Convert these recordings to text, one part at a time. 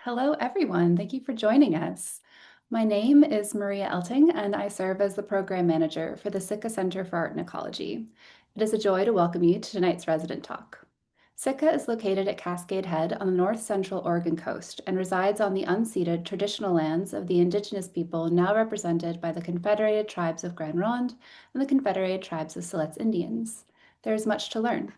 Hello, everyone. Thank you for joining us. My name is Maria Elting, and I serve as the Program Manager for the Sitka Center for Art and Ecology. It is a joy to welcome you to tonight's resident talk. Sitka is located at Cascade Head on the north central Oregon coast and resides on the unceded traditional lands of the Indigenous people now represented by the Confederated Tribes of Grand Ronde and the Confederated Tribes of Siletz Indians. There is much to learn.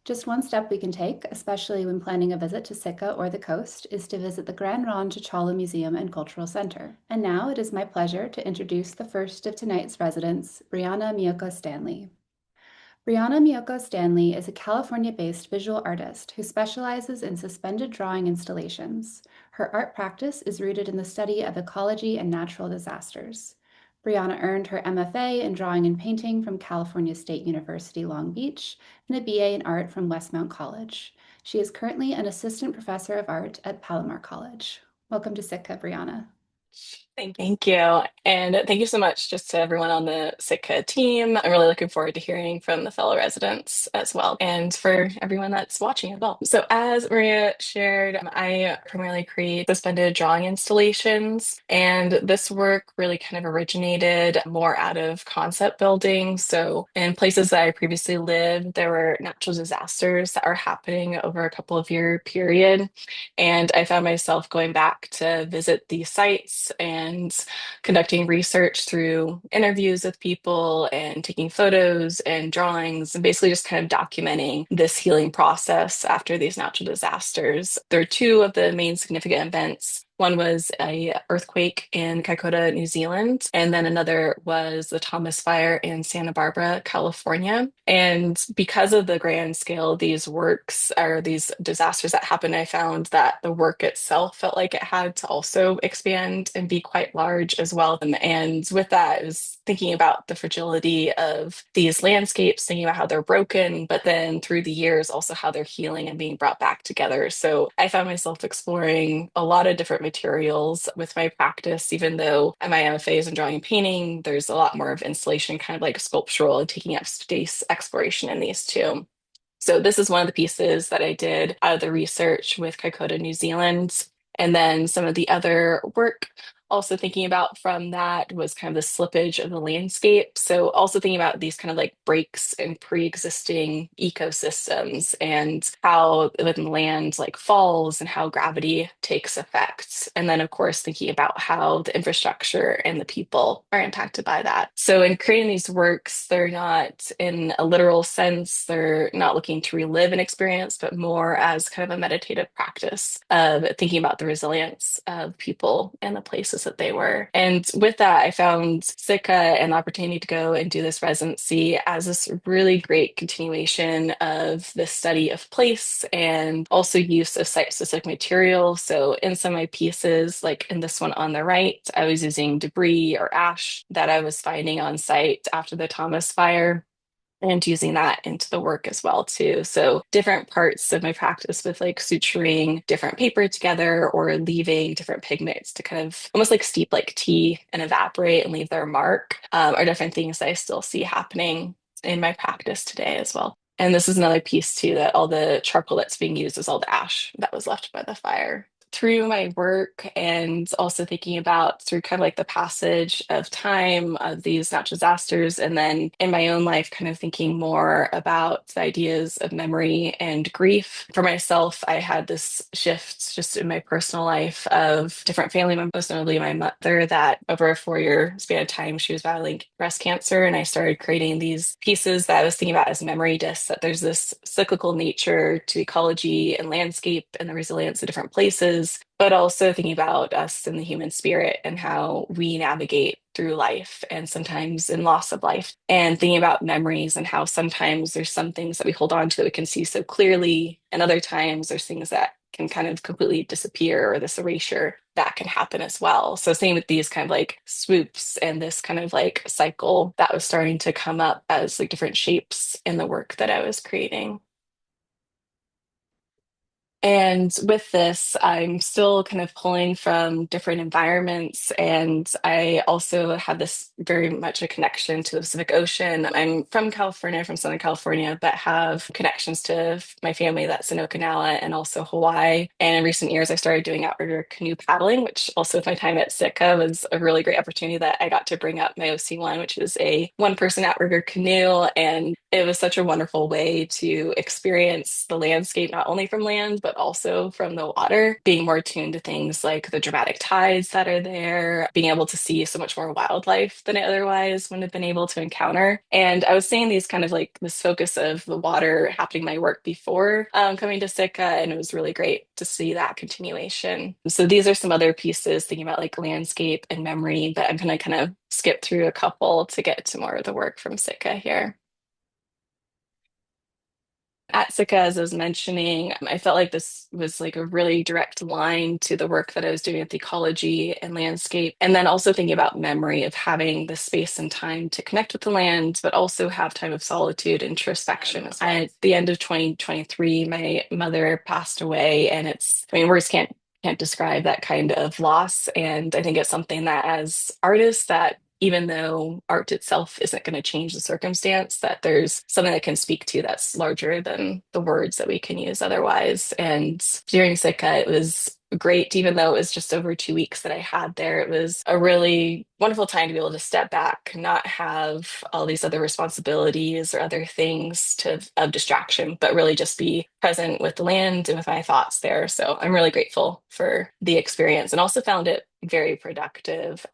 Just one step we can take, especially when planning a visit to Sitka or the coast, is to visit the Grand Ronde T'Challa Museum and Cultural Center. And now it is my pleasure to introduce the first of tonight's residents, Briana Miyoko Stanley. Briana Miyoko Stanley is a California-based visual artist who specializes in suspended drawing installations. Her art practice is rooted in the study of ecology and natural disasters. Briana earned her MFA in Drawing and Painting from California State University, Long Beach, and a BA in Art from Westmount College. She is currently an assistant professor of art at Palomar College. Welcome to Sitka, Briana. Thank you. And thank you so much just to everyone on the Sitka team. I'm really looking forward to hearing from the fellow residents as well, and for everyone that's watching as well. So, as Maria shared, I primarily create suspended drawing installations, and this work really kind of originated more out of concept building. So, in places that I previously lived, there were natural disasters that are happening over a couple of year period. And I found myself going back to visit these sites and conducting research through interviews with people and taking photos and drawings and basically just kind of documenting this healing process after these natural disasters. There are two of the main significant events. One was a earthquake in Kaikoura, New Zealand, and then another was the Thomas Fire in Santa Barbara, California. And because of the grand scale of these works or these disasters that happened, I found that the work itself felt like it had to also expand and be quite large as well. And with that, I was thinking about the fragility of these landscapes, thinking about how they're broken, but then through the years, also how they're healing and being brought back together. So I found myself exploring a lot of different materials with my practice, even though my MFA is in drawing and painting, there's a lot more of installation, kind of like sculptural and taking up space exploration in these two. So this is one of the pieces that I did out of the research with Kaikoura, New Zealand. And then some of the other work, also thinking about from that was kind of the slippage of the landscape. So also thinking about these kind of like breaks in pre-existing ecosystems and how when land like falls and how gravity takes effect. And then of course thinking about how the infrastructure and the people are impacted by that. So in creating these works, they're not in a literal sense, they're not looking to relive an experience, but more as kind of a meditative practice of thinking about the resilience of people and the places that they were. And with that, I found Sitka and the opportunity to go and do this residency as this really great continuation of the study of place and also use of site-specific material. So in some of my pieces, like in this one on the right, I was using debris or ash that I was finding on site after the Thomas Fire and using that into the work as well too. So different parts of my practice with like suturing different paper together or leaving different pigments to kind of almost like steep like tea and evaporate and leave their mark are different things that I still see happening in my practice today as well. And this is another piece too, that all the charcoal that's being used is all the ash that was left by the fire. Through my work and also thinking about through kind of like the passage of time of these natural disasters, and then in my own life, kind of thinking more about the ideas of memory and grief. For myself, I had this shift just in my personal life of different family members, most notably my mother, that over a 4 year span of time, she was battling breast cancer. And I started creating these pieces that I was thinking about as memory discs, that there's this cyclical nature to ecology and landscape and the resilience of different places, but also thinking about us and the human spirit and how we navigate through life and sometimes in loss of life, and thinking about memories and how sometimes there's some things that we hold on to that we can see so clearly, and other times there's things that can kind of completely disappear or this erasure that can happen as well. So same with these kind of like swoops and this kind of like cycle that was starting to come up as like different shapes in the work that I was creating. And with this, I'm still kind of pulling from different environments. And I also have this very much a connection to the Pacific Ocean. I'm from California, from Southern California, but have connections to my family that's in Okinawa and also Hawaii. And in recent years, I started doing outrigger canoe paddling, which also with my time at Sitka was a really great opportunity that I got to bring up my OC1, which is a one-person outrigger canoe. And it was such a wonderful way to experience the landscape, not only from land, but also from the water, being more tuned to things like the dramatic tides that are there, being able to see so much more wildlife than I otherwise would have been able to encounter. And I was seeing these kind of like this focus of the water happening in my work before coming to Sitka, and it was really great to see that continuation. So these are some other pieces thinking about like landscape and memory, but I'm going to kind of skip through a couple to get to more of the work from Sitka here. At Sitka, as I was mentioning, I felt like this was like a really direct line to the work that I was doing at the ecology and landscape. And then also thinking about memory of having the space and time to connect with the land, but also have time of solitude, introspection. At the end of 2023, my mother passed away, and I mean, words can't describe that kind of loss. And I think it's something that as artists that even though art itself isn't going to change the circumstance, that there's something that can speak to that's larger than the words that we can use otherwise. And during Sitka, it was great, even though it was just over 2 weeks that I had there. It was a really wonderful time to be able to step back, not have all these other responsibilities or other things of distraction, but really just be present with the land and with my thoughts there. So I'm really grateful for the experience and also found it very productive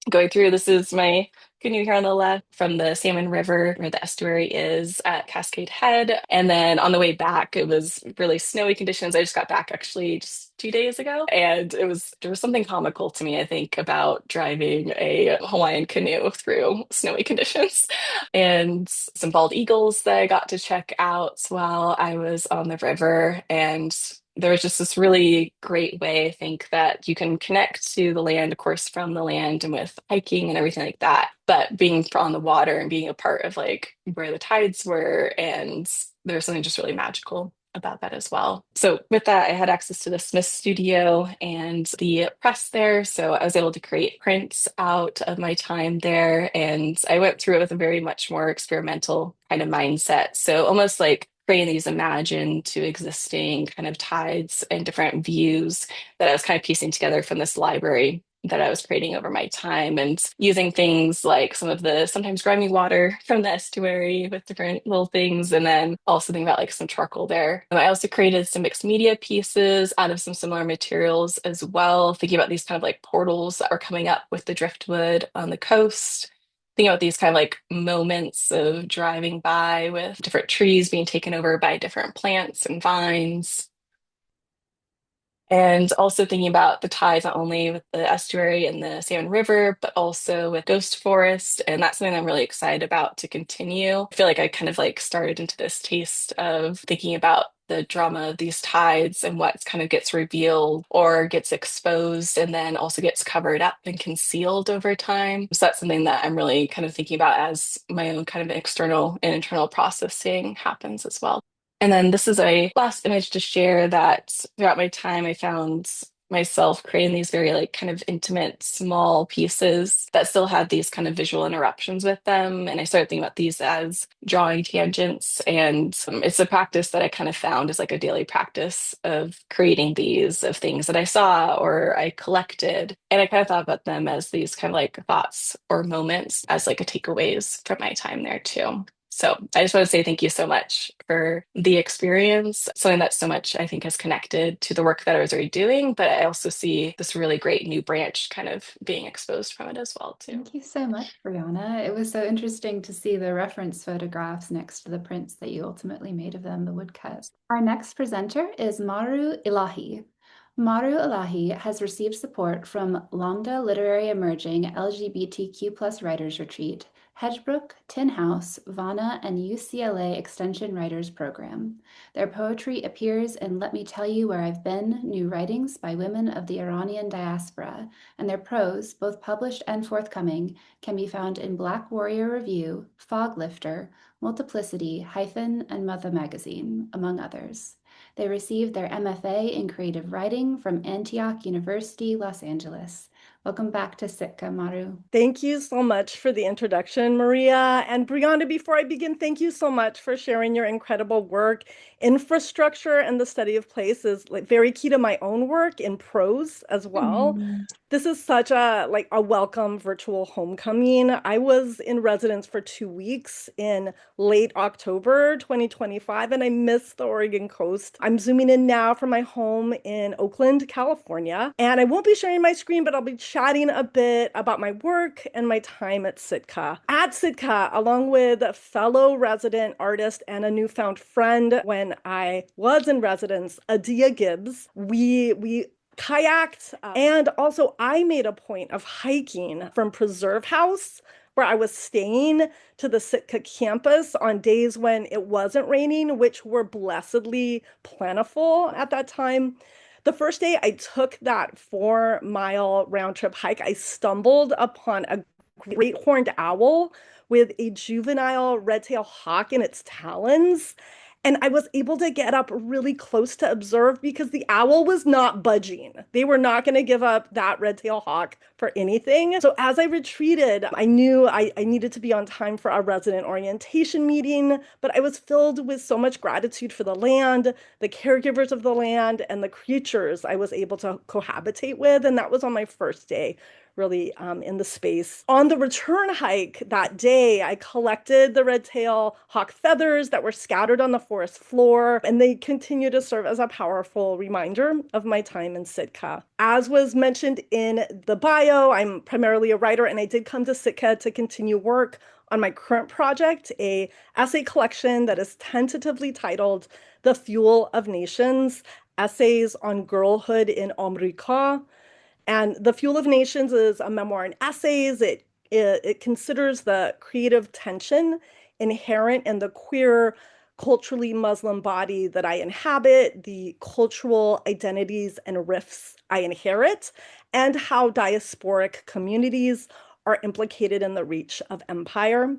going through. This is my canoe here on the left from the Salmon River, where the estuary is at Cascade Head. And then on the way back, it was really snowy conditions. I just got back actually just 2 days ago. And there was something comical to me, I think, about driving a Hawaiian canoe through snowy conditions. And some bald eagles that I got to check out while I was on the river. And there was just this really great way, I think, that you can connect to the land, of course, from the land and with hiking and everything like that. But being on the water and being a part of like where the tides were, and there's something just really magical about that as well. So with that, I had access to the Smith studio and the press there. So I was able to create prints out of my time there. And I went through it with a very much more experimental kind of mindset. So almost like creating these imagined to existing kind of tides and different views that I was kind of piecing together from this library that I was creating over my time and using things like some of the sometimes grimy water from the estuary with different little things, and then also thinking about like some charcoal there. And I also created some mixed media pieces out of some similar materials as well, thinking about these kind of like portals that were coming up with the driftwood on the coast. Thinking about these kind of like moments of driving by with different trees being taken over by different plants and vines. And also thinking about the ties, not only with the estuary and the Salmon River, but also with Ghost Forest. And that's something I'm really excited about to continue. I feel like I kind of like started into this taste of thinking about the drama of these tides and what kind of gets revealed or gets exposed and then also gets covered up and concealed over time. So that's something that I'm really kind of thinking about as my own kind of external and internal processing happens as well. And then this is a last image to share that throughout my time, I found myself creating these very like kind of intimate small pieces that still had these kind of visual interruptions with them. And I started thinking about these as drawing tangents. And it's a practice that I kind of found as like a daily practice of creating these of things that I saw or I collected. And I kind of thought about them as these kind of like thoughts or moments as like a takeaways from my time there too. So I just want to say thank you so much for the experience, something that so much I think has connected to the work that I was already doing, but I also see this really great new branch kind of being exposed from it as well too. Thank you so much, Brianna. It was so interesting to see the reference photographs next to the prints that you ultimately made of them, the woodcuts. Our next presenter is Mahru Elahi. Mahru Elahi has received support from Longda Literary Emerging LGBTQ+ Writers Retreat, Hedgebrook, Tin House, Vana, and UCLA Extension Writers Program. Their poetry appears in Let Me Tell You Where I've Been, New Writings by Women of the Iranian Diaspora, and their prose, both published and forthcoming, can be found in Black Warrior Review, Fog Lifter, Multiplicity, Hyphen, and Mother Magazine, among others. They received their MFA in creative writing from Antioch University, Los Angeles. Welcome back to Sitka, Mahru. Thank you so much for the introduction, Maria. And Briana, before I begin, thank you so much for sharing your incredible work. Infrastructure and the study of place is very key to my own work in prose as well. This is such a welcome virtual homecoming. I was in residence for 2 weeks in late October 2025, and I miss the Oregon coast. I'm zooming in now from my home in Oakland, California, and I won't be sharing my screen, but I'll be chatting a bit about my work and my time at Sitka. At Sitka, along with a fellow resident artist and a newfound friend when I was in residence, Adia Gibbs, we kayaked, and also I made a point of hiking from Preserve House, where I was staying, to the Sitka campus on days when it wasn't raining, which were blessedly plentiful at that time. The first day I took that 4-mile round trip hike, I stumbled upon a great horned owl with a juvenile red-tailed hawk in its talons. And I was able to get up really close to observe because the owl was not budging. They were not going to give up that red-tailed hawk for anything. So as I retreated, I knew I needed to be on time for our resident orientation meeting, but I was filled with so much gratitude for the land, the caregivers of the land, and the creatures I was able to cohabitate with. And that was on my first day, really in the space. On the return hike that day, I collected the red-tailed hawk feathers that were scattered on the forest floor, and they continue to serve as a powerful reminder of my time in Sitka. As was mentioned in the bio, I'm primarily a writer, and I did come to Sitka to continue work on my current project, a essay collection that is tentatively titled The Fuel of Nations, Essays on Girlhood in Amrika. And The Fuel of Nations is a memoir and essays. It considers the creative tension inherent in the queer, culturally Muslim body that I inhabit, the cultural identities and rifts I inherit, and how diasporic communities are implicated in the reach of empire.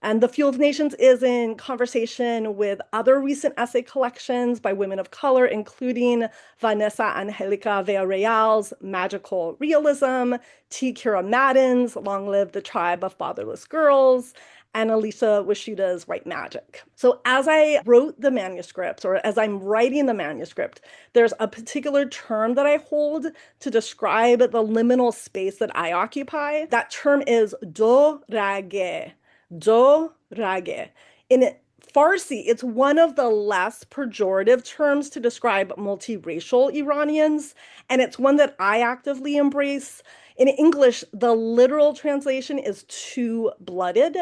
And The Fuel of Nations is in conversation with other recent essay collections by women of color, including Vanessa Angelica Villarreal's Magical Realism, T. Kira Madden's Long Live the Tribe of Fatherless Girls, and Alicia Washida's White Magic. So as I wrote the manuscript, or as I'm writing the manuscript, there's a particular term that I hold to describe the liminal space that I occupy. That term is do rage. Do rage. In Farsi, it's one of the less pejorative terms to describe multiracial Iranians, and it's one that I actively embrace. In English, the literal translation is two-blooded,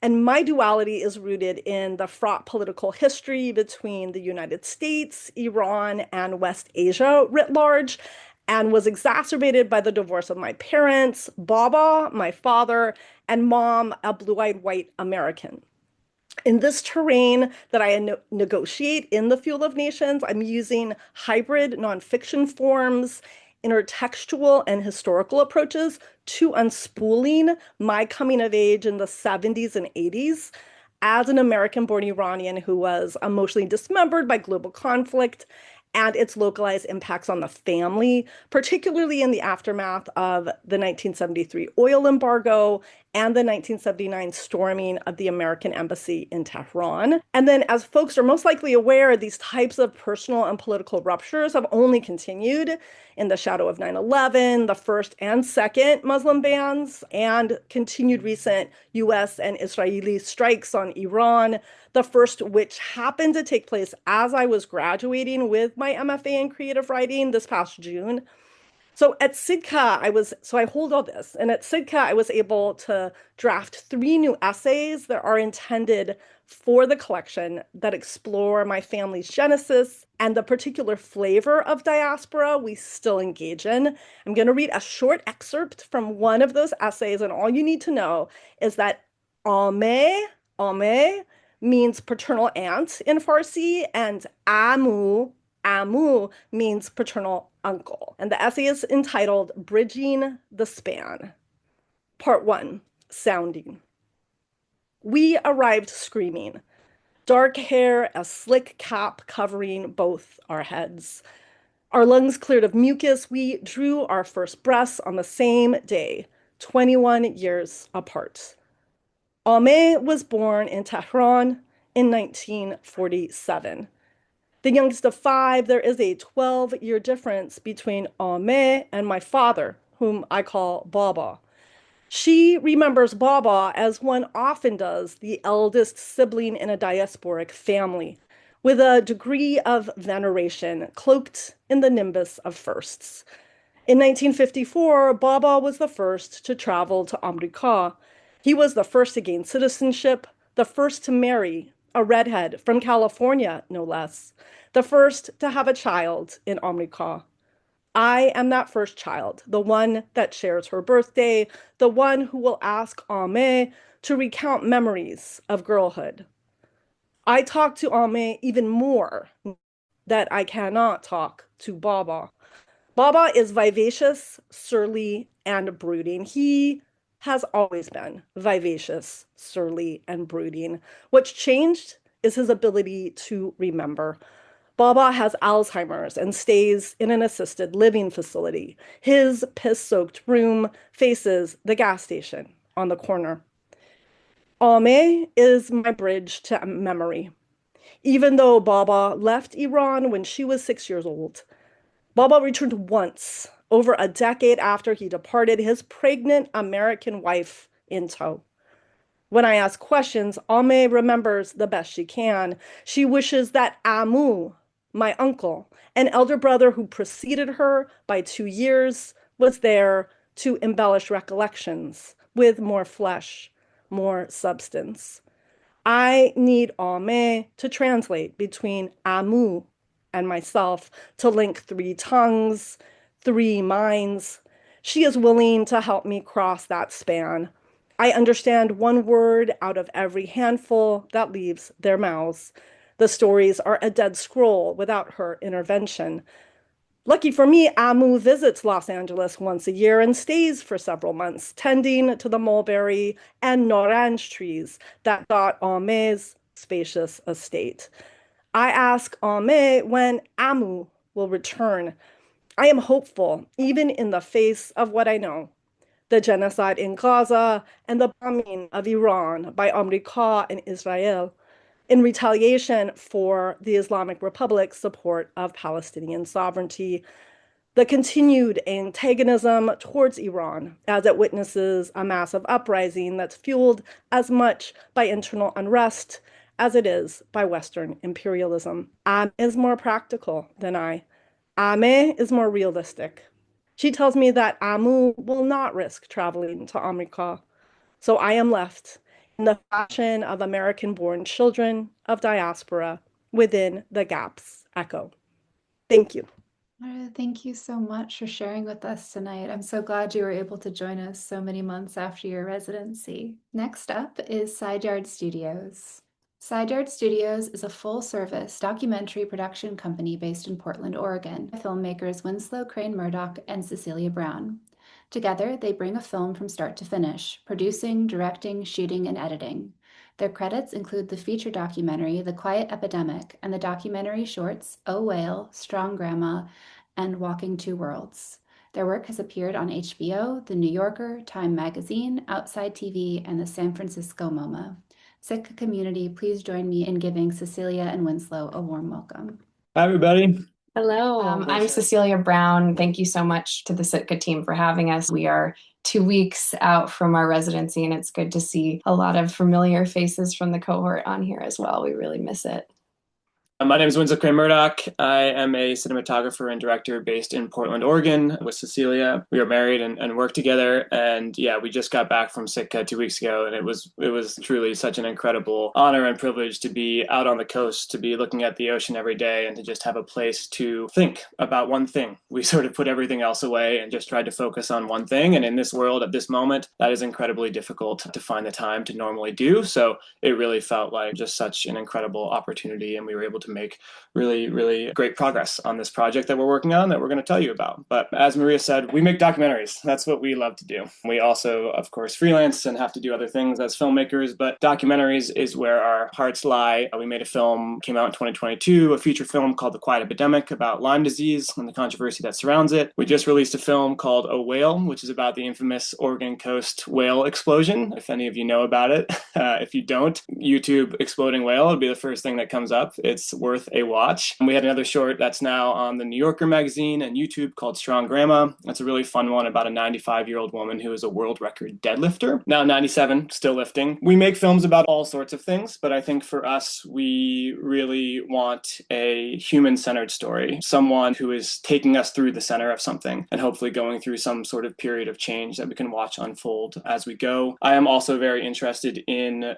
and my duality is rooted in the fraught political history between the United States, Iran, and West Asia writ large, and was exacerbated by the divorce of my parents, Baba, my father, and Mom, a blue-eyed white American. In this terrain that I negotiate in The Fuel of Nations, I'm using hybrid nonfiction forms, intertextual and historical approaches to unspooling my coming of age in the 70s and 80s as an American-born Iranian who was emotionally dismembered by global conflict and its localized impacts on the family, particularly in the aftermath of the 1973 oil embargo and the 1979 storming of the American embassy in Tehran. And then, as folks are most likely aware, these types of personal and political ruptures have only continued in the shadow of 9/11, the first and second Muslim bans, and continued recent US and Israeli strikes on Iran, the first which happened to take place as I was graduating with my MFA in creative writing this past June. So at Sitka, I hold all this, and at Sitka, I was able to draft 3 new essays that are intended for the collection that explore my family's genesis and the particular flavor of diaspora we still engage in. I'm going to read a short excerpt from one of those essays, and all you need to know is that ame means paternal aunt in Farsi, and amu means paternal uncle. And the essay is entitled Bridging the Span. Part 1, Sounding. We arrived screaming. dark hair, a slick cap covering both our heads. Our lungs cleared of mucus, we drew our first breaths on the same day, 21 years apart. Ame was born in Tehran in 1947. The youngest of five, there is a 12-year difference between Ame and my father, whom I call Baba. She remembers Baba as one often does the eldest sibling in a diasporic family, with a degree of veneration cloaked in the nimbus of firsts. In 1954, Baba was the first to travel to America. He was the first to gain citizenship, the first to marry a redhead from California, no less, the first to have a child in America. I am that first child, the one that shares her birthday, the one who will ask Ame to recount memories of girlhood. I talk to Ame even more that I cannot talk to Baba. Baba is vivacious, surly, and brooding. He has always been vivacious, surly, and brooding. What's changed is his ability to remember. Baba has Alzheimer's and stays in an assisted living facility. His piss-soaked room faces the gas station on the corner. Ame is my bridge to memory. Even though Baba left Iran when she was 6 years old, Baba returned once, over a decade after he departed, his pregnant American wife in tow. When I ask questions, Ame remembers the best she can. She wishes that Amu, my uncle, an elder brother who preceded her by 2 years, was there to embellish recollections with more flesh, more substance. I need Ame to translate between Amu and myself, to link three tongues, three minds. She is willing to help me cross that span. I understand one word out of every handful that leaves their mouths. The stories are a dead scroll without her intervention. Lucky for me, Amu visits Los Angeles once a year and stays for several months, tending to the mulberry and orange trees that dot Ame's spacious estate. I ask Ame when Amu will return. I am hopeful, even in the face of what I know. The genocide in Gaza and the bombing of Iran by America and Israel in retaliation for the Islamic Republic's support of Palestinian sovereignty. The continued antagonism towards Iran as it witnesses a massive uprising that's fueled as much by internal unrest as it is by Western imperialism. Ame is more practical than I. Ame is more realistic. She tells me that Amu will not risk traveling to America. So I am left in the fashion of American-born children of diaspora within the gap's echo. Thank you. Thank you so much for sharing with us tonight. I'm so glad you were able to join us so many months after your residency. Next up is Sideyard Studios. Sideyard Studios is a full-service documentary production company based in Portland, Oregon, by filmmakers Winslow, Crane-Murdoch, and Cecilia Brown. Together, they bring a film from start to finish, producing, directing, shooting, and editing. Their credits include the feature documentary The Quiet Epidemic and the documentary shorts Oh Whale, Strong Grandma, and Walking Two Worlds. Their work has appeared on HBO, The New Yorker, Time Magazine, Outside TV, and the San Francisco MoMA. Sitka community, please join me in giving Cecilia and Winslow a warm welcome. Hi, everybody. Hello. I'm Cecilia Brown. Thank you so much to the Sitka team for having us. We are 2 weeks out from our residency, and it's good to see a lot of familiar faces from the cohort on here as well. We really miss it. My name is Winslow Crane-Murdoch. I am a cinematographer and director based in Portland, Oregon with Cecilia. We are married and work together. And yeah, we just got back from Sitka 2 weeks ago. And it was truly such an incredible honor and privilege to be out on the coast, to be looking at the ocean every day and to just have a place to think about one thing. We sort of put everything else away and just tried to focus on one thing. And in this world at this moment, that is incredibly difficult to find the time to normally do. So it really felt like just such an incredible opportunity. And we were able to make really, really great progress on this project that we're working on that we're going to tell you about. But as Maria said, we make documentaries. That's what we love to do. We also, of course, freelance and have to do other things as filmmakers, but documentaries is where our hearts lie. We made a film, came out in 2022, a feature film called The Quiet Epidemic about Lyme disease and the controversy that surrounds it. We just released a film called A Whale, which is about the infamous Oregon coast whale explosion, if any of you know about it. If you don't, YouTube exploding whale would be the first thing that comes up. It's worth a watch. And we had another short that's now on the New Yorker magazine and YouTube called Strong Grandma. That's a really fun one about a 95-year-old woman who is a world record deadlifter. Now 97, still lifting. We make films about all sorts of things, but I think for us, we really want a human-centered story. Someone who is taking us through the center of something and hopefully going through some sort of period of change that we can watch unfold as we go. I am also very interested in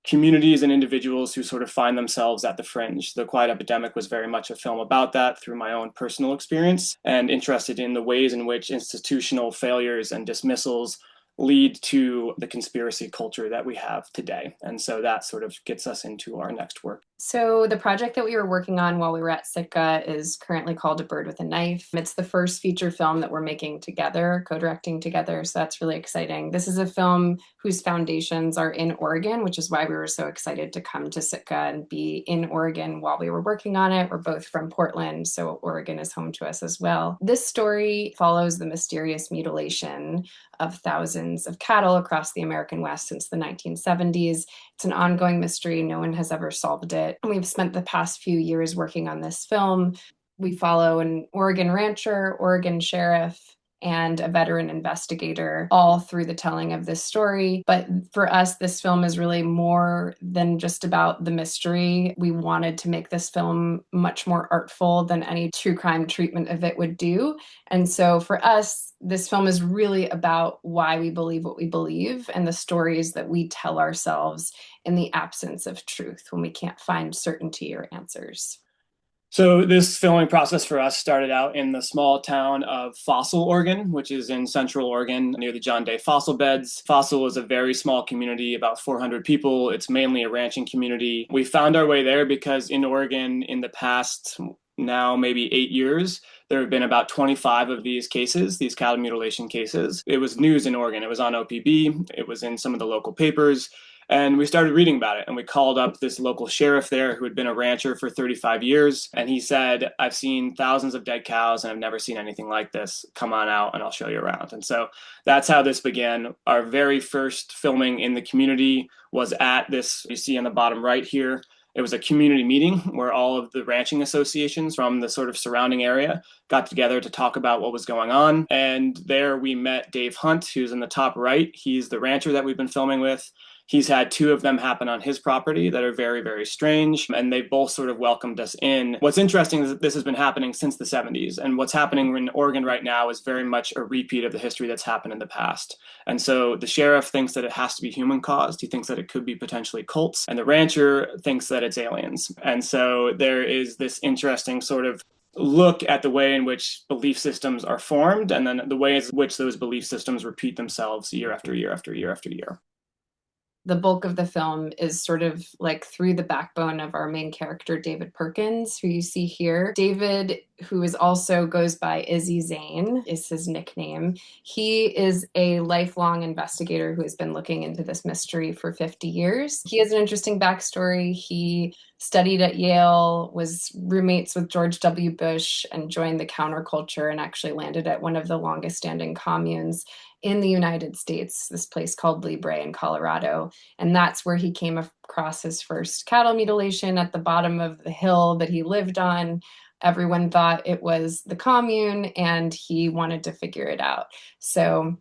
communities and individuals who sort of find themselves at the fringe. The Quiet Epidemic was very much a film about that through my own personal experience, and interested in the ways in which institutional failures and dismissals lead to the conspiracy culture that we have today. And so that sort of gets us into our next work. So the project that we were working on while we were at Sitka is currently called A Bird with a Knife. It's the first feature film that we're making together, co-directing together. So that's really exciting. This is a film whose foundations are in Oregon, which is why we were so excited to come to Sitka and be in Oregon while we were working on it. We're both from Portland, so Oregon is home to us as well. This story follows the mysterious mutilation of thousands of cattle across the American West since the 1970s. It's an ongoing mystery. No one has ever solved it. And we've spent the past few years working on this film. We follow an Oregon rancher, Oregon sheriff, and a veteran investigator all through the telling of this story. But for us, this film is really more than just about the mystery. We wanted to make this film much more artful than any true crime treatment of it would do. And so for us, this film is really about why we believe what we believe and the stories that we tell ourselves in the absence of truth when we can't find certainty or answers. So this filming process for us started out in the small town of Fossil, Oregon, which is in central Oregon near the John Day fossil beds. Fossil is a very small community, about 400 people. It's mainly a ranching community. We found our way there because in Oregon in the past, now maybe 8 years, there have been about 25 of these cases, these cattle mutilation cases. It was news in Oregon. It was on OPB. It was in some of the local papers. And we started reading about it, and we called up this local sheriff there who had been a rancher for 35 years. And he said, I've seen thousands of dead cows and I've never seen anything like this. Come on out and I'll show you around. And so that's how this began. Our very first filming in the community was at this, you see on the bottom right here. It was a community meeting where all of the ranching associations from the sort of surrounding area got together to talk about what was going on. And there we met Dave Hunt, who's in the top right. He's the rancher that we've been filming with. He's had 2 of them happen on his property that are very, very strange, and they both sort of welcomed us in. What's interesting is that this has been happening since the 70s, and what's happening in Oregon right now is very much a repeat of the history that's happened in the past. And so the sheriff thinks that it has to be human-caused. He thinks that it could be potentially cults, and the rancher thinks that it's aliens. And so there is this interesting sort of look at the way in which belief systems are formed, and then the ways in which those belief systems repeat themselves year after year after year after year. The bulk of the film is sort of like through the backbone of our main character, David Perkins, who you see here. David, who is also goes by Izzy Zane, is his nickname. He is a lifelong investigator who has been looking into this mystery for 50 years. He has an interesting backstory. He studied at Yale, was roommates with George W. Bush, and joined the counterculture and actually landed at one of the longest standing communes in the United States, this place called Libre in Colorado. And that's where he came across his first cattle mutilation at the bottom of the hill that he lived on. Everyone thought it was the commune, and he wanted to figure it out. So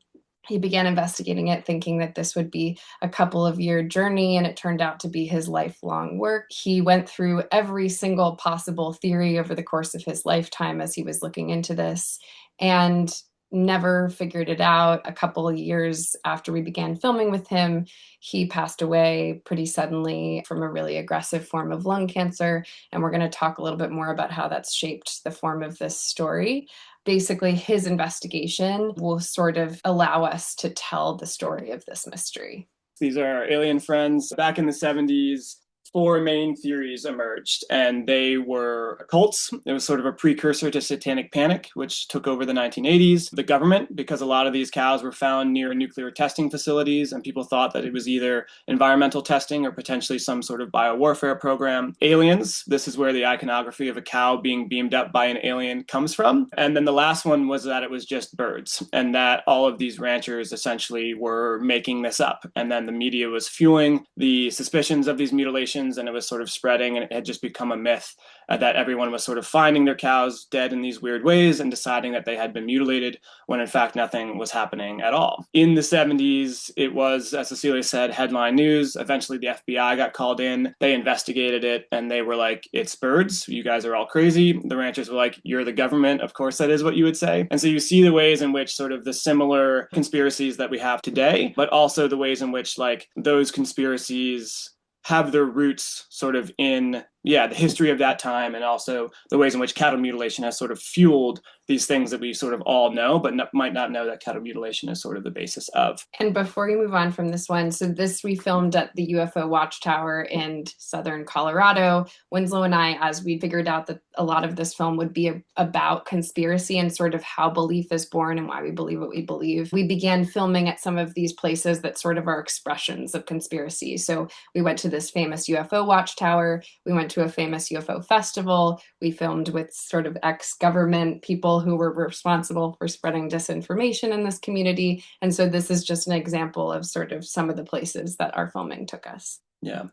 he began investigating it, thinking that this would be a couple of year journey, and it turned out to be his lifelong work. He went through every single possible theory over the course of his lifetime as he was looking into this, and never figured it out. A couple of years after we began filming with him, he passed away pretty suddenly from a really aggressive form of lung cancer. And we're going to talk a little bit more about how that's shaped the form of this story. Basically, his investigation will sort of allow us to tell the story of this mystery. These are our alien friends. Back in the 70s, four main theories emerged, and they were cults. It was sort of a precursor to satanic panic, which took over the 1980s. The government, because a lot of these cows were found near nuclear testing facilities, and people thought that it was either environmental testing or potentially some sort of biowarfare program. Aliens, this is where the iconography of a cow being beamed up by an alien comes from. And then the last one was that it was just birds, and that all of these ranchers essentially were making this up. And then the media was fueling the suspicions of these mutilations, and it was sort of spreading, and it had just become a myth that everyone was sort of finding their cows dead in these weird ways and deciding that they had been mutilated when in fact nothing was happening at all. In the 70s, it was, as Cecilia said, headline news. Eventually the FBI got called in, they investigated it, and they were like, it's birds, you guys are all crazy. The ranchers were like, you're the government, of course that is what you would say. And so you see the ways in which sort of the similar conspiracies that we have today, but also the ways in which like those conspiracies have their roots sort of in, the history of that time, and also the ways in which cattle mutilation has sort of fueled these things that we sort of all know, but might not know that cattle mutilation is sort of the basis of. And before we move on from this one, so this we filmed at the UFO Watchtower in southern Colorado. Winslow and I, as we figured out that a lot of this film would be about conspiracy and sort of how belief is born and why we believe what we believe, we began filming at some of these places that sort of are expressions of conspiracy. So we went to this famous UFO Watchtower, we went to a famous UFO festival, we filmed with sort of ex-government people who were responsible for spreading disinformation in this community. And so this is just an example of sort of some of the places that our filming took us. Yeah.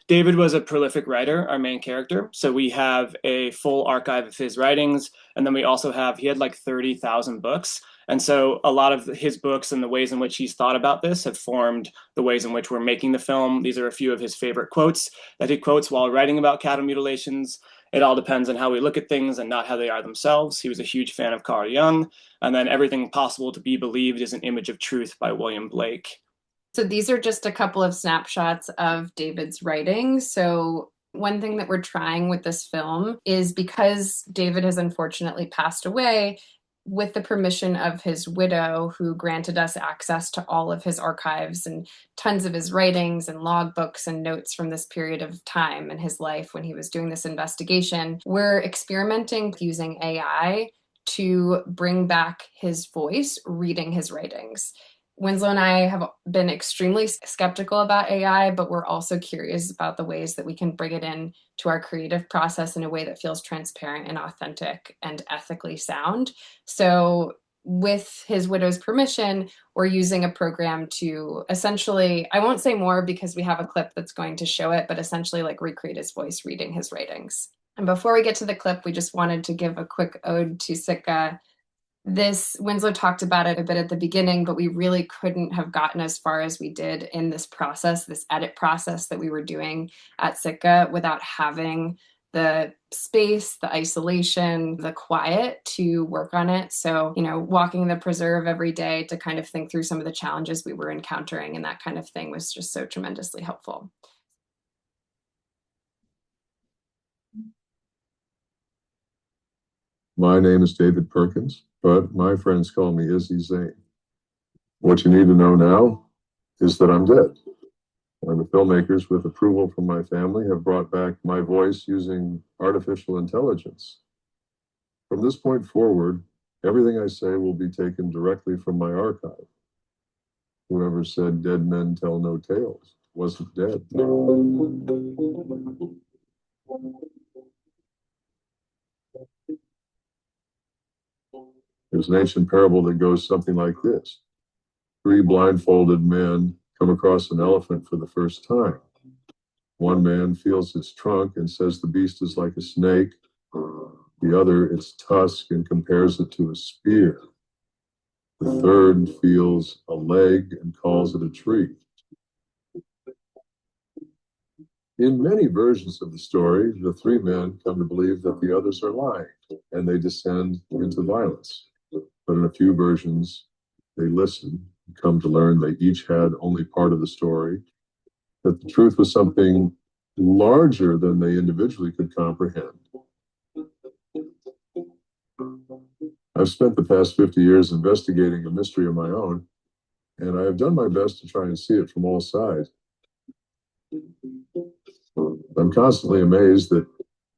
David was a prolific writer, our main character. So we have a full archive of his writings. And then we also he had like 30,000 books. And so a lot of his books and the ways in which he's thought about this have formed the ways in which we're making the film. These are a few of his favorite quotes that he quotes while writing about cattle mutilations. It all depends on how we look at things and not how they are themselves. He was a huge fan of Carl Jung. And then Everything Possible to Be Believed is an Image of Truth by William Blake. So these are just a couple of snapshots of David's writing. So one thing that we're trying with this film is, because David has unfortunately passed away, with the permission of his widow, who granted us access to all of his archives and tons of his writings and logbooks and notes from this period of time in his life when he was doing this investigation, we're experimenting using AI to bring back his voice reading his writings. Winslow and I have been extremely skeptical about AI, but we're also curious about the ways that we can bring it in to our creative process in a way that feels transparent and authentic and ethically sound. So with his widow's permission, we're using a program to essentially, I won't say more because we have a clip that's going to show it, but essentially like recreate his voice reading his writings. And before we get to the clip, we just wanted to give a quick ode to Sitka. This, Winslow talked about it a bit at the beginning, but we really couldn't have gotten as far as we did in this process, this edit process that we were doing at Sitka, without having the space, the isolation, the quiet to work on it. So, walking the preserve every day to kind of think through some of the challenges we were encountering and that kind of thing was just so tremendously helpful. My name is David Perkins, but my friends call me Izzy Zane. What you need to know now is that I'm dead. And the filmmakers, with approval from my family, have brought back my voice using artificial intelligence. From this point forward, everything I say will be taken directly from my archive. Whoever said dead men tell no tales wasn't dead. There's an ancient parable that goes something like this. 3 blindfolded men come across an elephant for the first time. One man feels its trunk and says the beast is like a snake. The other its tusk and compares it to a spear. The third feels a leg and calls it a tree. In many versions of the story, the 3 men come to believe that the others are lying, and they descend into violence. But in a few versions, they listen and come to learn they each had only part of the story, that the truth was something larger than they individually could comprehend. I've spent the past 50 years investigating a mystery of my own, and I have done my best to try and see it from all sides. I'm constantly amazed that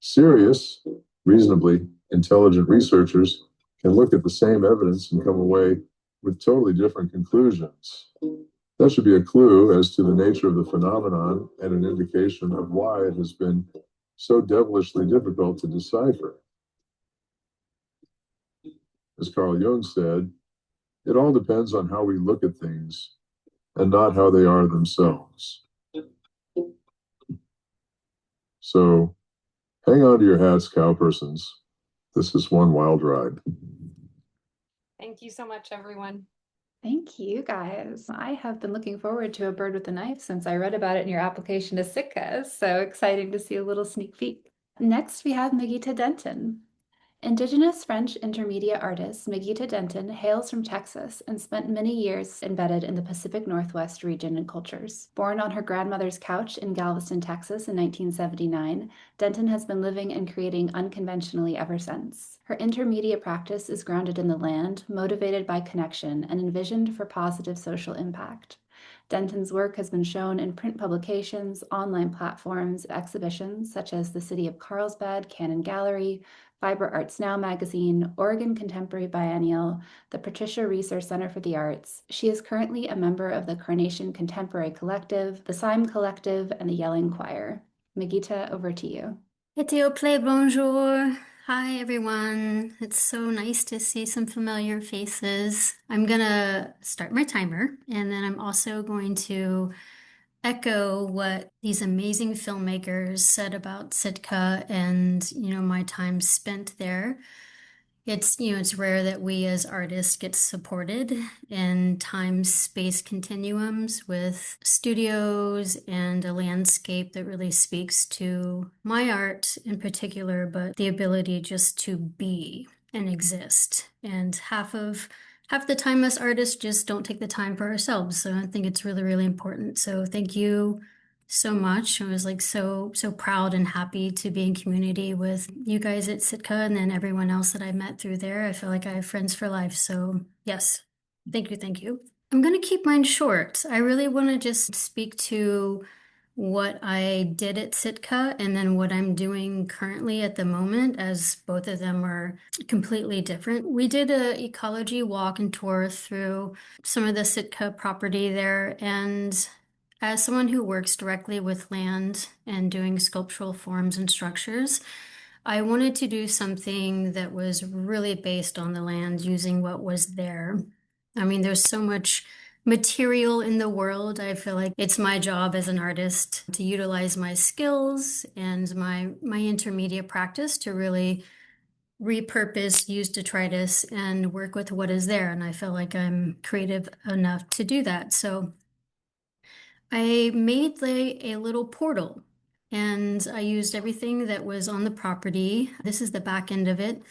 serious, reasonably intelligent researchers can look at the same evidence and come away with totally different conclusions. That should be a clue as to the nature of the phenomenon and an indication of why it has been so devilishly difficult to decipher. As Carl Jung said, it all depends on how we look at things and not how they are themselves. So hang on to your hats, cow persons. This is one wild ride. Thank you so much, everyone. Thank you, guys. I have been looking forward to A Bird with a Knife since I read about it in your application to Sitka. So exciting to see a little sneak peek. Next, we have Megita Denton. Indigenous French intermediate artist Megita Denton hails from Texas and spent many years embedded in the Pacific Northwest region and cultures. Born on her grandmother's couch in Galveston, Texas in 1979, Denton has been living and creating unconventionally ever since. Her intermediate practice is grounded in the land, motivated by connection, and envisioned for positive social impact. Denton's work has been shown in print publications, online platforms, exhibitions such as the City of Carlsbad Canon Gallery, Fiber Arts Now magazine, Oregon Contemporary Biennial, the Patricia Research Center for the Arts. She is currently a member of the Carnation Contemporary Collective, the Syme Collective, and the Yelling Choir. Megita, over to you. Etioplee, bonjour. Hi, everyone. It's so nice to see some familiar faces. I'm gonna start my timer, and then I'm also going to echo what these amazing filmmakers said about Sitka and, my time spent there. It's rare that we as artists get supported in time-space continuums with studios and a landscape that really speaks to my art in particular, but the ability just to be and exist. And half the time us artists just don't take the time for ourselves. So I think it's really, really important. So thank you so much. I was so proud and happy to be in community with you guys at Sitka and then everyone else that I met through there. I feel like I have friends for life. So yes, thank you. I'm going to keep mine short. I really want to just speak to what I did at Sitka and then what I'm doing currently at the moment, as both of them are completely different. We did a ecology walk and tour through some of the Sitka property there, and as someone who works directly with land and doing sculptural forms and structures, I wanted to do something that was really based on the land, using what was there. I mean, there's so much material in the world. I feel like it's my job as an artist to utilize my skills and my intermediate practice to really repurpose, use detritus, and work with what is there. And I feel like I'm creative enough to do that. So I made a little portal and I used everything that was on the property. This is the back end of it.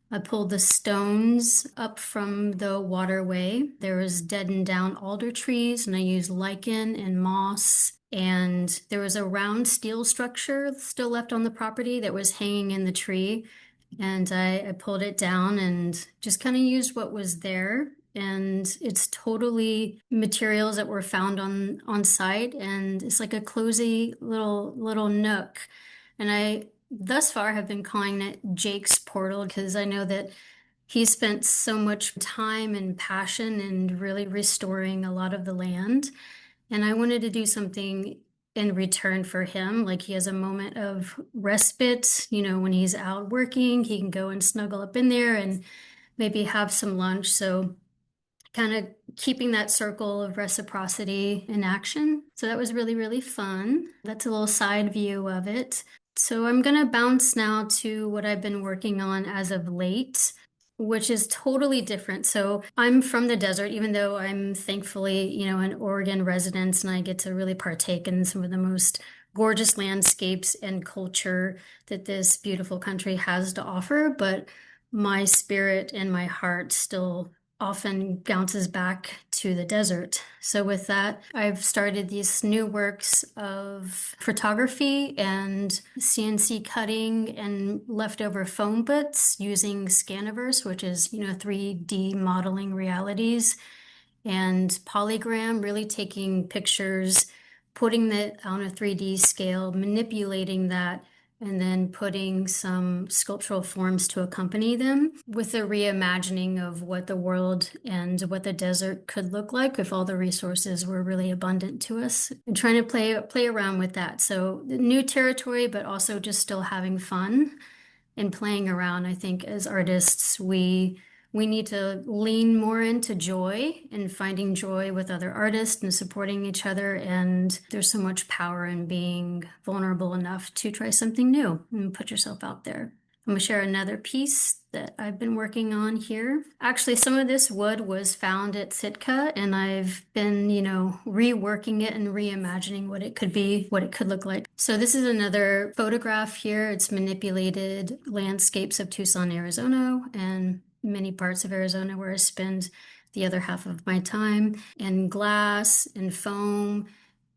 I pulled the stones up from the waterway. There was dead and down alder trees, and I used lichen and moss. And there was a round steel structure still left on the property that was hanging in the tree. And I pulled it down and just kind of used what was there. And it's totally materials that were found on site, and it's like a cozy little nook. And I thus far have been calling it Jake's Portal because I know that he spent so much time and passion in really restoring a lot of the land. And I wanted to do something in return for him. Like, he has a moment of respite, when he's out working, he can go and snuggle up in there and maybe have some lunch. So kind of keeping that circle of reciprocity in action. So that was really, really fun. That's a little side view of it. So I'm going to bounce now to what I've been working on as of late, which is totally different. So I'm from the desert, even though I'm thankfully, an Oregon resident, and I get to really partake in some of the most gorgeous landscapes and culture that this beautiful country has to offer. But my spirit and my heart still often bounces back to the desert. So with that, I've started these new works of photography and CNC cutting and leftover foam bits using Scaniverse, which is, 3D modeling realities, and polygram, really taking pictures putting that on a 3D scale, manipulating that, and then putting some sculptural forms to accompany them with a reimagining of what the world and what the desert could look like if all the resources were really abundant to us, and trying to play around with that. So new territory, but also just still having fun and playing around. I think as artists, we need to lean more into joy and finding joy with other artists and supporting each other. And there's so much power in being vulnerable enough to try something new and put yourself out there. I'm going to share another piece that I've been working on here. Actually, some of this wood was found at Sitka, and I've been, reworking it and reimagining what it could be, what it could look like. So this is another photograph here. It's manipulated landscapes of Tucson, Arizona, and many parts of Arizona where I spend the other half of my time, and glass and foam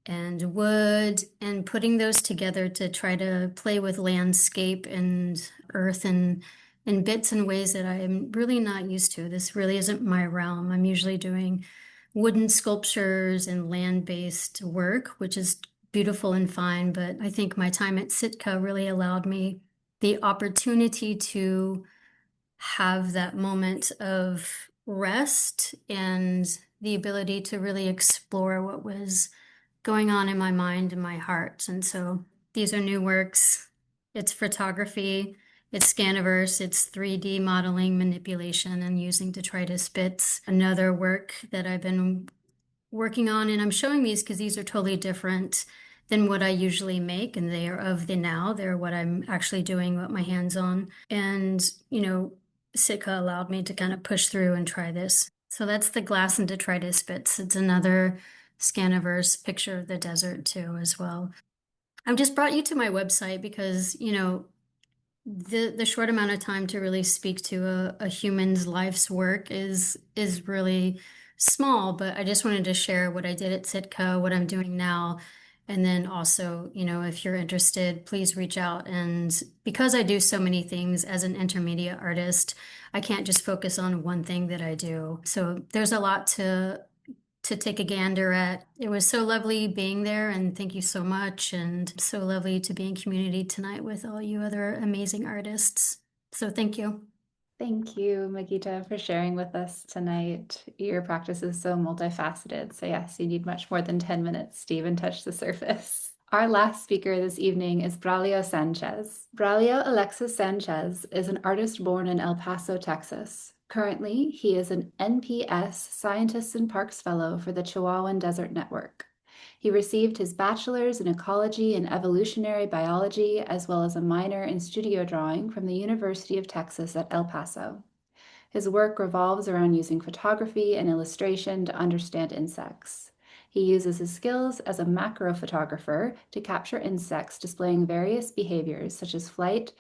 and wood, and putting those together to try to play with landscape and earth and bits and ways that I am really not used to. This really isn't my realm. I'm usually doing wooden sculptures and land-based work, which is beautiful and fine, but I think my time at Sitka really allowed me the opportunity to have that moment of rest and the ability to really explore what was going on in my mind and my heart. And so these are new works. It's photography, it's Scaniverse, it's 3D modeling, manipulation, and using detritus bits. Another work that I've been working on, and I'm showing these because these are totally different than what I usually make, and they are of the now. They're what I'm actually doing with my hands on. And, Sitka allowed me to kind of push through and try this. So that's the glass and detritus bits. It's another Scaniverse picture of the desert too as well. I've just brought you to my website because, the short amount of time to really speak to a human's life's work is really small, but I just wanted to share what I did at Sitka, what I'm doing now. And then also, if you're interested, please reach out. And because I do so many things as an intermediate artist, I can't just focus on one thing that I do. So there's a lot to take a gander at. It was so lovely being there, and thank you so much. And so lovely to be in community tonight with all you other amazing artists. So thank you. Thank you, Megita, for sharing with us tonight. Your practice is so multifaceted. So yes, you need much more than 10 minutes to even touch the surface. Our last speaker this evening is Braulio Sanchez. Braulio Alexis Sanchez is an artist born in El Paso, Texas. Currently, he is an NPS Scientists in Parks Fellow for the Chihuahuan Desert Network. He received his bachelor's in ecology and evolutionary biology, as well as a minor in studio drawing from the University of Texas at El Paso. His work revolves around using photography and illustration to understand insects. He uses his skills as a macro photographer to capture insects displaying various behaviors such as flight,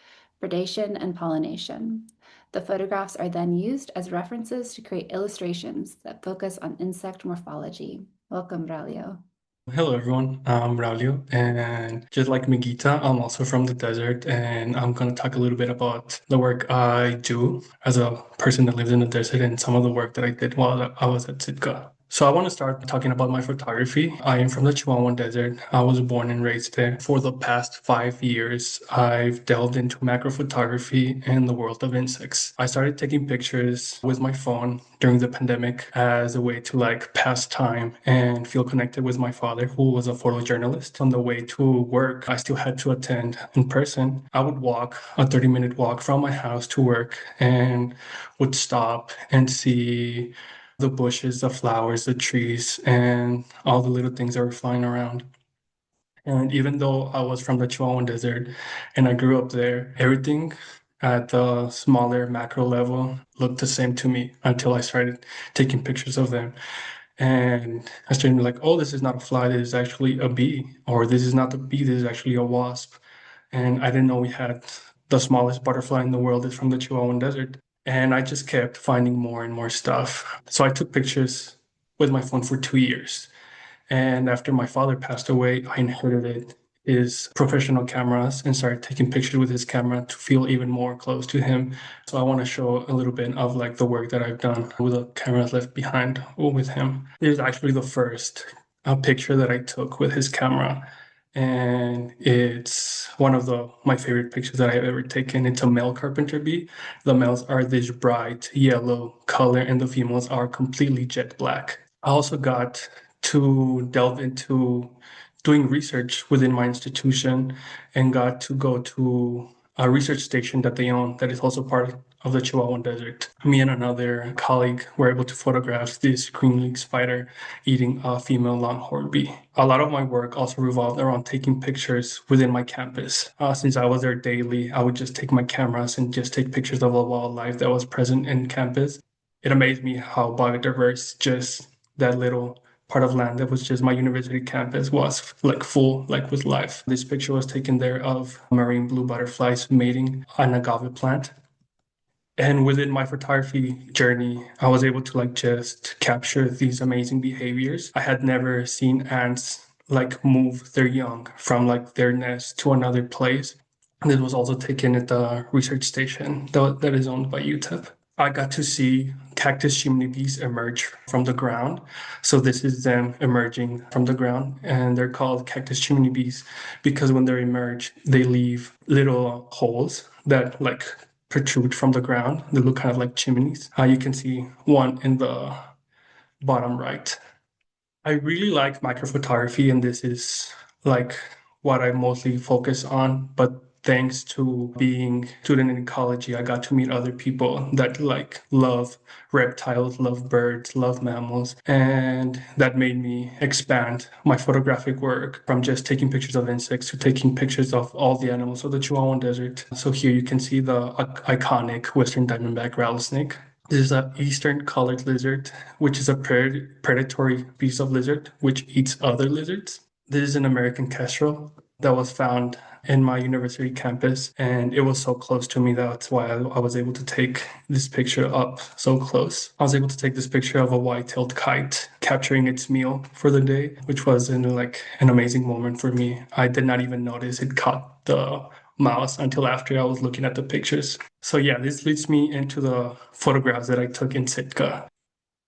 predation, and pollination. The photographs are then used as references to create illustrations that focus on insect morphology. Welcome, Braulio. Hello everyone, I'm Braulio, and just like Megita, I'm also from the desert, and I'm going to talk a little bit about the work I do as a person that lives in the desert and some of the work that I did while I was at Sitka. So I want to start talking about my photography. I am from the Chihuahuan Desert. I was born and raised there. For the past 5 years, I've delved into macro photography and the world of insects. I started taking pictures with my phone during the pandemic as a way to pass time and feel connected with my father, who was a photojournalist. On the way to work, I still had to attend in person. I would walk a 30-minute walk from my house to work and would stop and see the bushes, the flowers, the trees, and all the little things that were flying around. And even though I was from the Chihuahuan Desert and I grew up there, everything at the smaller macro level looked the same to me until I started taking pictures of them. And I started to be like, oh, this is not a fly, this is actually a bee. Or this is not a bee, this is actually a wasp. And I didn't know we had the smallest butterfly in the world is from the Chihuahuan Desert. And I just kept finding more and more stuff. So I took pictures with my phone for 2 years. And after my father passed away, I inherited his professional cameras and started taking pictures with his camera to feel even more close to him. So I want to show a little bit of the work that I've done with the cameras left behind with him. This is actually the first a picture that I took with his camera. And it's one of my favorite pictures that I've ever taken. It's a male carpenter bee. The males are this bright yellow color, and the females are completely jet black. I also got to delve into doing research within my institution and got to go to a research station that they own that is also part of the Chihuahuan Desert. Me and another colleague were able to photograph this green-legged spider eating a female longhorn bee. A lot of my work also revolved around taking pictures within my campus. Since I was there daily, I would just take my cameras and just take pictures of the wildlife that was present in campus. It amazed me how biodiverse just that little part of land that was just my university campus was like full, like with life. This picture was taken there of marine blue butterflies mating on an agave plant. And within my photography journey, I was able to like just capture these amazing behaviors. I had never seen ants like move their young from like their nest to another place. And this was also taken at the research station that is owned by UTEP. I got to see cactus chimney bees emerge from the ground. So this is them emerging from the ground, and they're called cactus chimney bees because when they emerge, they leave little holes that like protrude from the ground. They look kind of like chimneys. You can see one in the bottom right. I really like microphotography, and this is like what I mostly focus on. But thanks to being a student in ecology, I got to meet other people that like love reptiles, love birds, love mammals. And that made me expand my photographic work from just taking pictures of insects to taking pictures of all the animals of the Chihuahuan Desert. So here you can see the iconic Western diamondback rattlesnake. This is an eastern colored lizard, which is a predatory piece of lizard which eats other lizards. This is an American kestrel that was found in my university campus, and it was so close to me. That's why I was able to take this picture up so close. I was able to take this picture of a white-tailed kite capturing its meal for the day, which was an amazing moment for me. I did not even notice it caught the mouse until after I was looking at the pictures. So yeah, this leads me into the photographs that I took in Sitka.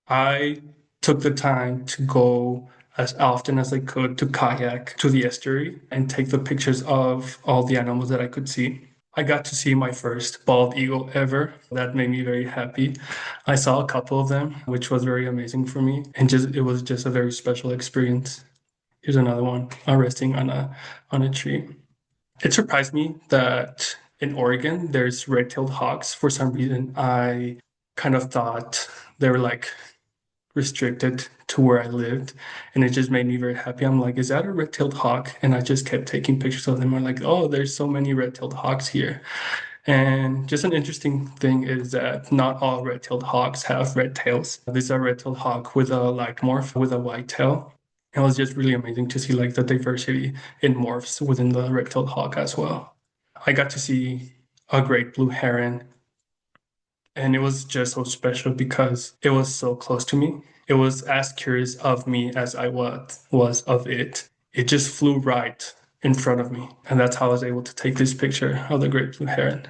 I took the time to go as often as I could to kayak to the estuary and take the pictures of all the animals that I could see. I got to see my first bald eagle ever. That made me very happy. I saw a couple of them, which was very amazing for me. And it was just a very special experience. Here's another one, resting on a tree. It surprised me that in Oregon, there's red-tailed hawks. For some reason, I kind of thought they were like restricted to where I lived, and it just made me very happy. I'm like, is that a red-tailed hawk? And I just kept taking pictures of them. I'm like, oh, there's so many red-tailed hawks here. And just an interesting thing is that not all red-tailed hawks have red tails. This is a red-tailed hawk with a light morph with a white tail. It was just really amazing to see like the diversity in morphs within the red-tailed hawk as well. I got to see a great blue heron, and it was just so special because it was so close to me. It was as curious of me as I was of it. It just flew right in front of me, and that's how I was able to take this picture of the great blue heron.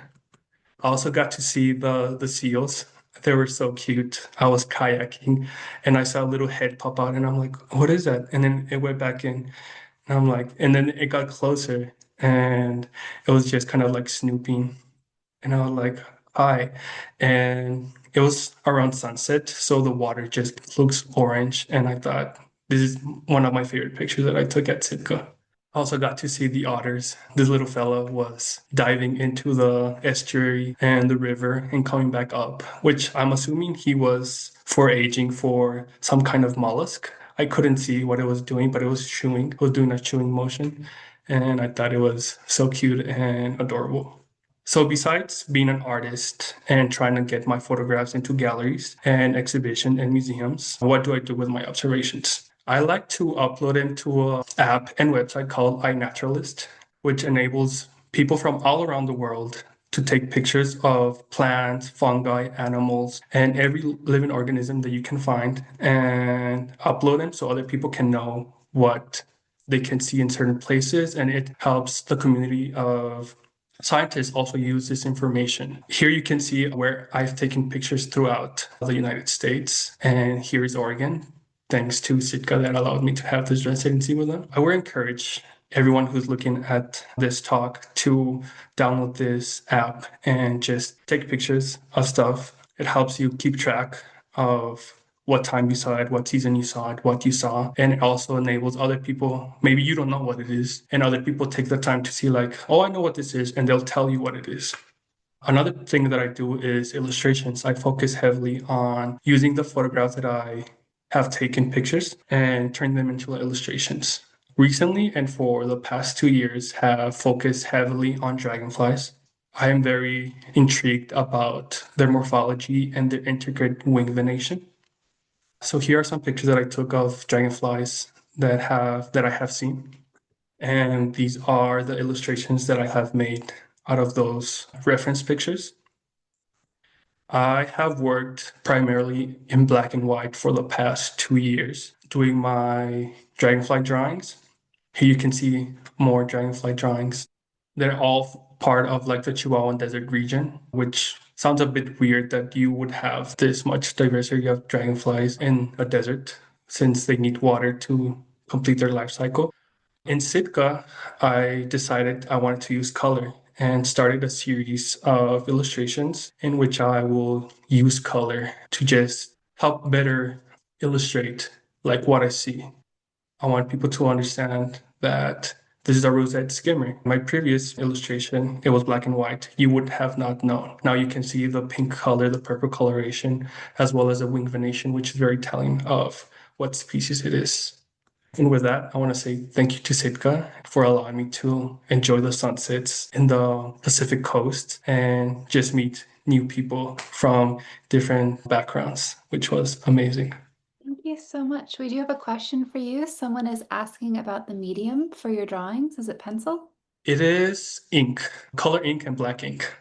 I also got to see the seals. They were so cute. I was kayaking and I saw a little head pop out, and I'm like, what is that? And then it went back in, and I'm like, and then it got closer and it was just kind of like snooping. And I was like, hi. And it was around sunset, so the water just looks orange. And I thought, this is one of my favorite pictures that I took at Sitka. Also got to see the otters. This little fella was diving into the estuary and the river and coming back up, which I'm assuming he was foraging for some kind of mollusk. I couldn't see what it was doing, but it was chewing. It was doing a chewing motion, and I thought it was so cute and adorable. So besides being an artist and trying to get my photographs into galleries and exhibitions and museums, what do I do with my observations? I like to upload them to an app and website called iNaturalist, which enables people from all around the world to take pictures of plants, fungi, animals, and every living organism that you can find and upload them so other people can know what they can see in certain places. And it helps the community of scientists also use this information. Here you can see where I've taken pictures throughout the United States, and here is Oregon. thanks to Sitka that allowed me to have this residency with them. I would encourage everyone who's looking at this talk to download this app and just take pictures of stuff. It helps you keep track of what time you saw it, what season you saw it, what you saw. And it also enables other people, maybe you don't know what it is, and other people take the time to see like, oh, I know what this is, and they'll tell you what it is. Another thing that I do is illustrations. I focus heavily on using the photographs that I have taken pictures and turn them into illustrations. Recently, and for the past 2 years, have focused heavily on dragonflies. I am very intrigued about their morphology and their intricate wing venation. So here are some pictures that I took of dragonflies that I have seen. And these are the illustrations that I have made out of those reference pictures. I have worked primarily in black and white for the past 2 years, doing my dragonfly drawings. Here you can see more dragonfly drawings. They're all part of like the Chihuahuan Desert region, which sounds a bit weird that you would have this much diversity of dragonflies in a desert since they need water to complete their life cycle. In Sitka, I decided I wanted to use color and started a series of illustrations in which I will use color to just help better illustrate like what I see. I want people to understand that this is a rosette skimmer. My previous illustration, it was black and white. You would have not known. Now you can see the pink color, the purple coloration, as well as the wing venation, which is very telling of what species it is. And with that, I want to say thank you to Sitka for allowing me to enjoy the sunsets in the Pacific coast and just meet new people from different backgrounds, which was amazing. Thank you so much. We do have a question for you. Someone is asking about the medium for your drawings. Is it pencil? It is ink, color ink and black ink.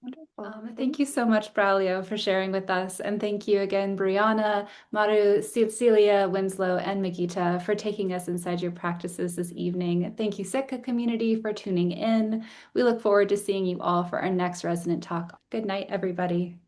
Wonderful. Thank you so much, Braulio, for sharing with us. And thank you again, Briana, Mahru, Cecilia, Winslow, and Megita for taking us inside your practices this evening. Thank you, Sitka community, for tuning in. We look forward to seeing you all for our next resident talk. Good night, everybody.